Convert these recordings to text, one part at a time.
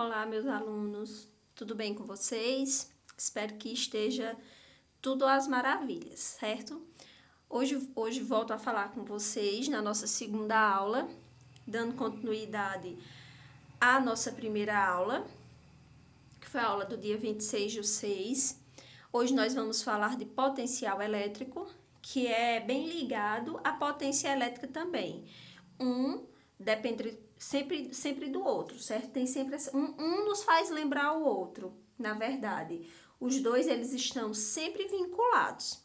Olá, meus alunos, tudo bem com vocês? Espero que esteja tudo às maravilhas, certo? Hoje volto a falar com vocês na nossa segunda aula, dando continuidade à nossa primeira aula, que foi a aula do dia 26/6. Hoje nós vamos falar de potencial elétrico, que é bem ligado à potência elétrica também. Depende sempre do outro, certo? Tem sempre um nos faz lembrar o outro, na verdade. Os dois, eles estão sempre vinculados.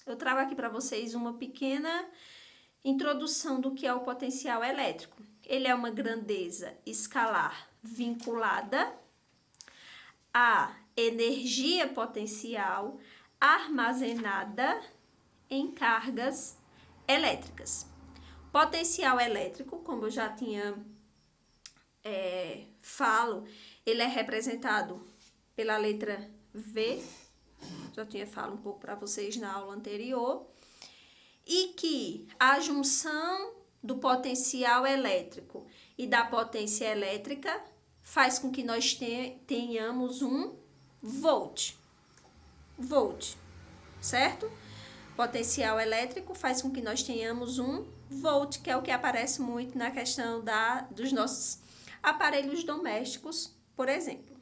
Eu trago aqui para vocês uma pequena introdução do que é o potencial elétrico. Ele é uma grandeza escalar vinculada à energia potencial armazenada em cargas elétricas. Potencial elétrico, como eu já tinha falo, ele é representado pela letra V, já tinha falado um pouco para vocês na aula anterior, e que a junção do potencial elétrico e da potência elétrica faz com que nós tenhamos um volt, certo? Potencial elétrico faz com que nós tenhamos um volt, que é o que aparece muito na questão dos nossos aparelhos domésticos, por exemplo.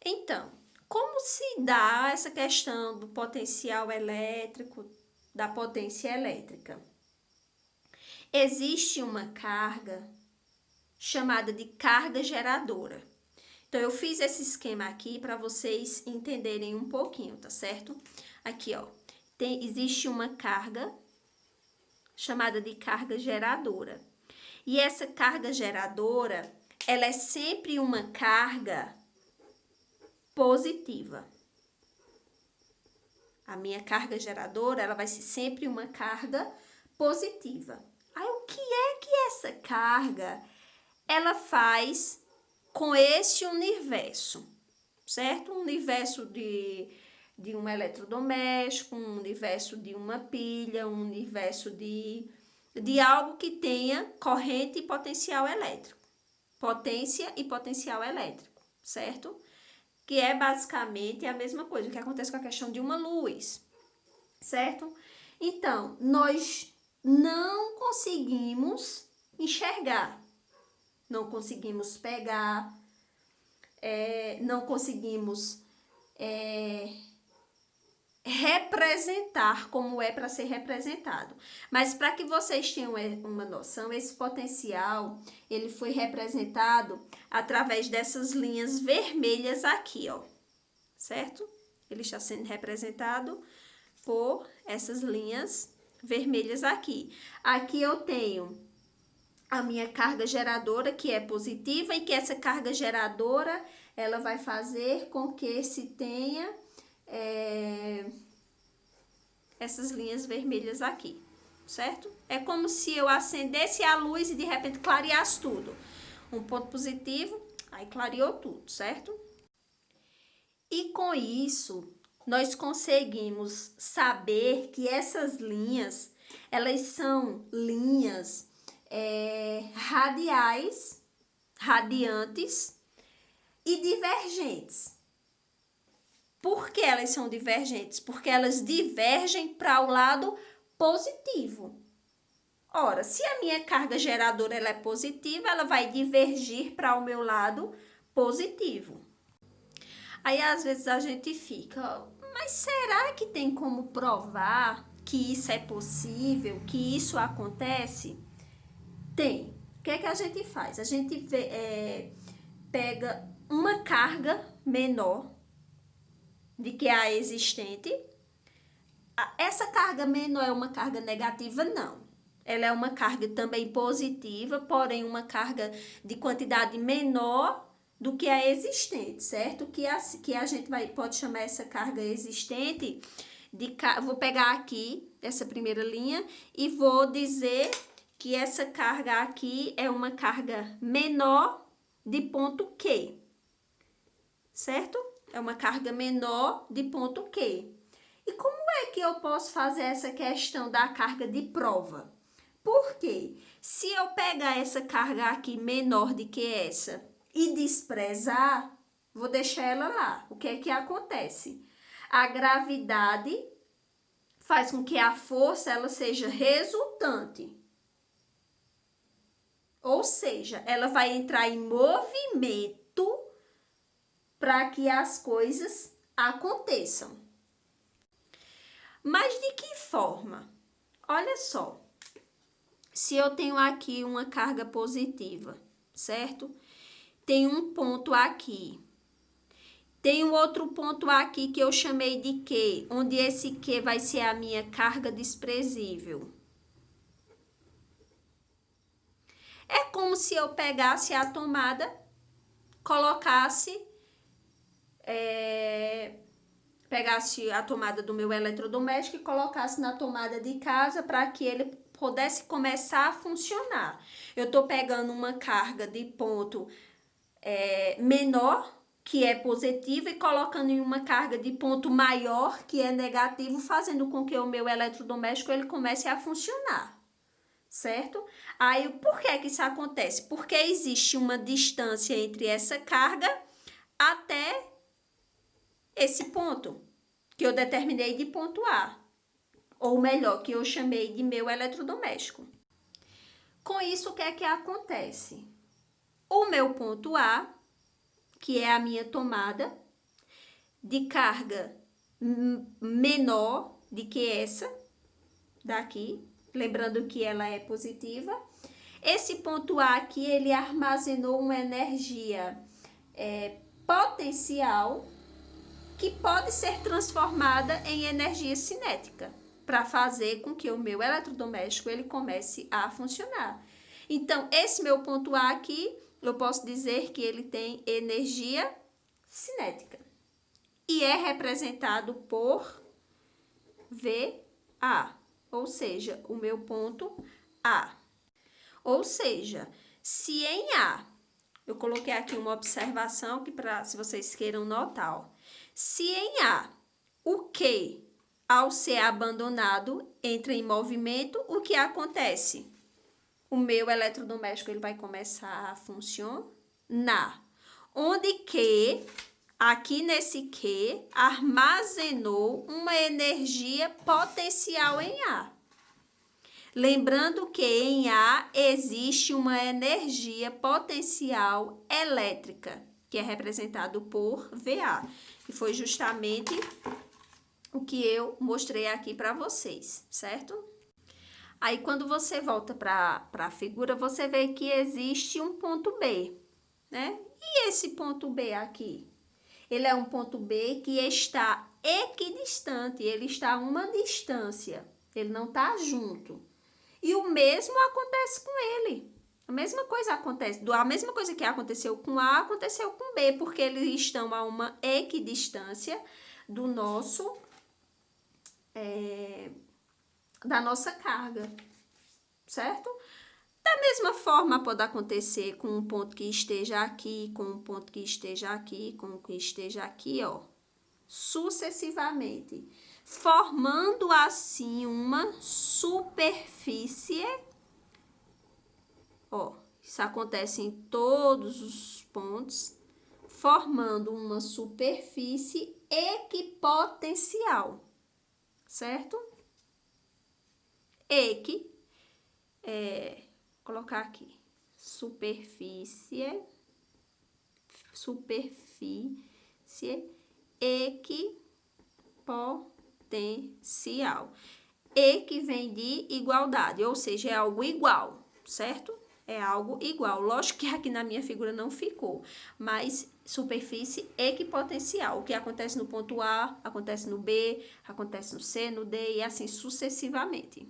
Então, como se dá essa questão do potencial elétrico, da potência elétrica? Existe uma carga chamada de carga geradora. Então, eu fiz esse esquema aqui para vocês entenderem um pouquinho, tá certo? Aqui, ó. Existe uma carga chamada de carga geradora. E essa carga geradora, ela é sempre uma carga positiva. A minha carga geradora, ela vai ser sempre uma carga positiva. Aí, o que é que essa carga, ela faz com esse universo, certo? Um universo de um eletrodoméstico, um universo de uma pilha, um universo de algo que tenha corrente e potencial elétrico. Potência e potencial elétrico, certo? Que é basicamente a mesma coisa, o que acontece com a questão de uma luz, certo? Então, nós não conseguimos enxergar, não conseguimos pegar, não conseguimos representar como é para ser representado. Mas para que vocês tenham uma noção, esse potencial, ele foi representado através dessas linhas vermelhas aqui, ó, certo? Ele está sendo representado por essas linhas vermelhas aqui. Aqui eu tenho a minha carga geradora, que é positiva, e que essa carga geradora, ela vai fazer com que se tenha essas linhas vermelhas aqui, certo? É como se eu acendesse a luz e de repente clareasse tudo. Um ponto positivo, aí clareou tudo, certo? E com isso, nós conseguimos saber que essas linhas, elas são linhas radiais, radiantes e divergentes. Por que elas são divergentes? Porque elas divergem para o lado positivo. Ora, se a minha carga geradora ela é positiva, ela vai divergir para o meu lado positivo. Aí, às vezes, a gente fica, mas será que tem como provar que isso é possível, que isso acontece? Tem. O que é que a gente faz? A gente pega uma carga menor de que a existente. Essa carga menor é uma carga negativa? Não. Ela é uma carga também positiva, porém uma carga de quantidade menor do que a existente, certo? Que a gente pode chamar essa carga existente de... Vou pegar aqui essa primeira linha e vou dizer que essa carga aqui é uma carga menor de ponto Q, certo? É uma carga menor de ponto Q. E como é que eu posso fazer essa questão da carga de prova? Por quê? Se eu pegar essa carga aqui menor do que essa e desprezar, vou deixar ela lá. O que é que acontece? A gravidade faz com que a força ela seja resultante. Ou seja, ela vai entrar em movimento para que as coisas aconteçam. Mas de que forma? Olha só, se eu tenho aqui uma carga positiva, certo? Tem um ponto aqui. Tem um outro ponto aqui que eu chamei de Q, onde esse Q vai ser a minha carga desprezível. É como se eu pegasse a tomada, colocasse, pegasse a tomada do meu eletrodoméstico e colocasse na tomada de casa para que ele pudesse começar a funcionar. Eu estou pegando uma carga de ponto menor, que é positiva, e colocando em uma carga de ponto maior, que é negativo, fazendo com que o meu eletrodoméstico ele comece a funcionar. Certo? Aí, por que isso acontece? Porque existe uma distância entre essa carga até esse ponto, que eu determinei de ponto A, ou melhor, que eu chamei de meu eletrodoméstico. Com isso, o que é que acontece? O meu ponto A, que é a minha tomada, de carga menor do que essa daqui, lembrando que ela é positiva. Esse ponto A aqui, ele armazenou uma energia potencial que pode ser transformada em energia cinética para fazer com que o meu eletrodoméstico ele comece a funcionar. Então, esse meu ponto A aqui, eu posso dizer que ele tem energia cinética e é representado por VA, ou seja, o meu ponto A. Ou seja, se em A, eu coloquei aqui uma observação que se vocês queiram notar, ó. Se em A, o Q, ao ser abandonado, entra em movimento, o que acontece? O meu eletrodoméstico ele vai começar a funcionar. Onde Q, aqui nesse Q, armazenou uma energia potencial em A. Lembrando que em A existe uma energia potencial elétrica, que é representado por VA, que foi justamente o que eu mostrei aqui para vocês, certo? Aí, quando você volta para a figura, você vê que existe um ponto B, né? E esse ponto B aqui? Ele é um ponto B que está equidistante, ele está a uma distância, ele não está junto. E o mesmo acontece com ele. A mesma coisa acontece, a mesma coisa que aconteceu com A, aconteceu com B, porque eles estão a uma equidistância do nosso, da nossa carga, certo? Da mesma forma pode acontecer com um ponto que esteja aqui, com um ponto que esteja aqui, com um que esteja aqui, ó, sucessivamente, formando assim uma superfície. Ó, isso acontece em todos os pontos, formando uma superfície equipotencial, certo? Colocar aqui, superfície equipotencial. E que vem de igualdade, ou seja, é algo igual, certo? É algo igual. Lógico que aqui na minha figura não ficou, mas superfície equipotencial. O que acontece no ponto A, acontece no B, acontece no C, no D e assim sucessivamente.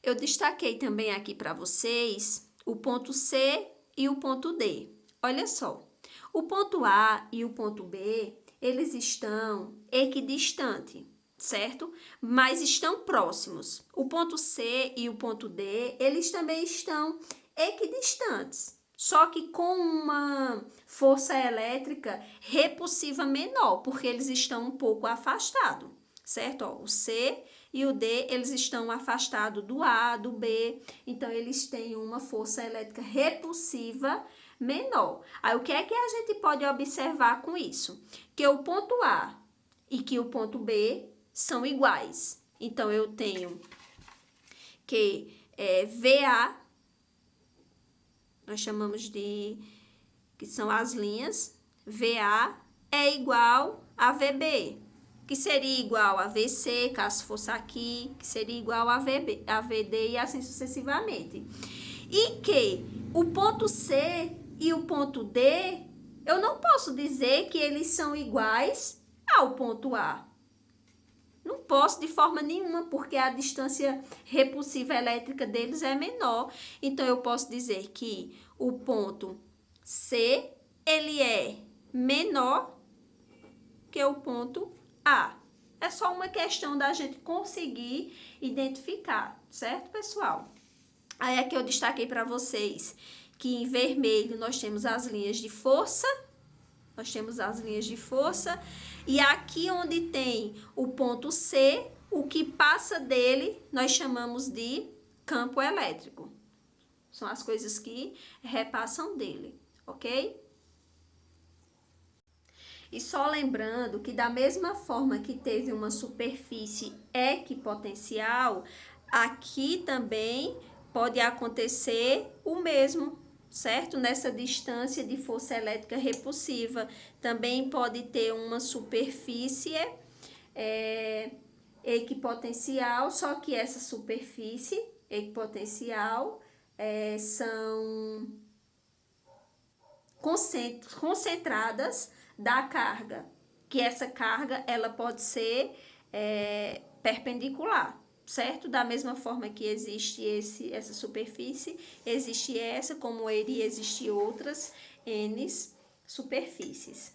Eu destaquei também aqui para vocês o ponto C e o ponto D. Olha só, o ponto A e o ponto B, eles estão equidistantes, certo? Mas estão próximos. O ponto C e o ponto D, eles também estão equidistantes, só que com uma força elétrica repulsiva menor, porque eles estão um pouco afastados, certo? Ó, o C e o D, eles estão afastados do A, do B, então eles têm uma força elétrica repulsiva menor. Aí, o que é que a gente pode observar com isso? Que o ponto A e que o ponto B são iguais. Então, eu tenho que VA, nós chamamos de, que são as linhas, VA é igual a VB, que seria igual a VC, caso fosse aqui, que seria igual a VB, a VD e assim sucessivamente. E que o ponto C e o ponto D, eu não posso dizer que eles são iguais ao ponto A. Não posso de forma nenhuma, porque a distância repulsiva elétrica deles é menor. Então, eu posso dizer que o ponto C, ele é menor que o ponto A. É só uma questão da gente conseguir identificar, certo, pessoal? Aí aqui eu destaquei para vocês que em vermelho nós temos as linhas de força. E aqui onde tem o ponto C, o que passa dele, nós chamamos de campo elétrico. São as coisas que repassam dele, ok? E só lembrando que da mesma forma que teve uma superfície equipotencial, aqui também pode acontecer o mesmo, certo? Nessa distância de força elétrica repulsiva, também pode ter uma superfície equipotencial, só que essa superfície equipotencial são concentradas da carga, que essa carga ela pode ser perpendicular, certo? Da mesma forma que existe essa superfície, existe essa, como iria existir outras N superfícies.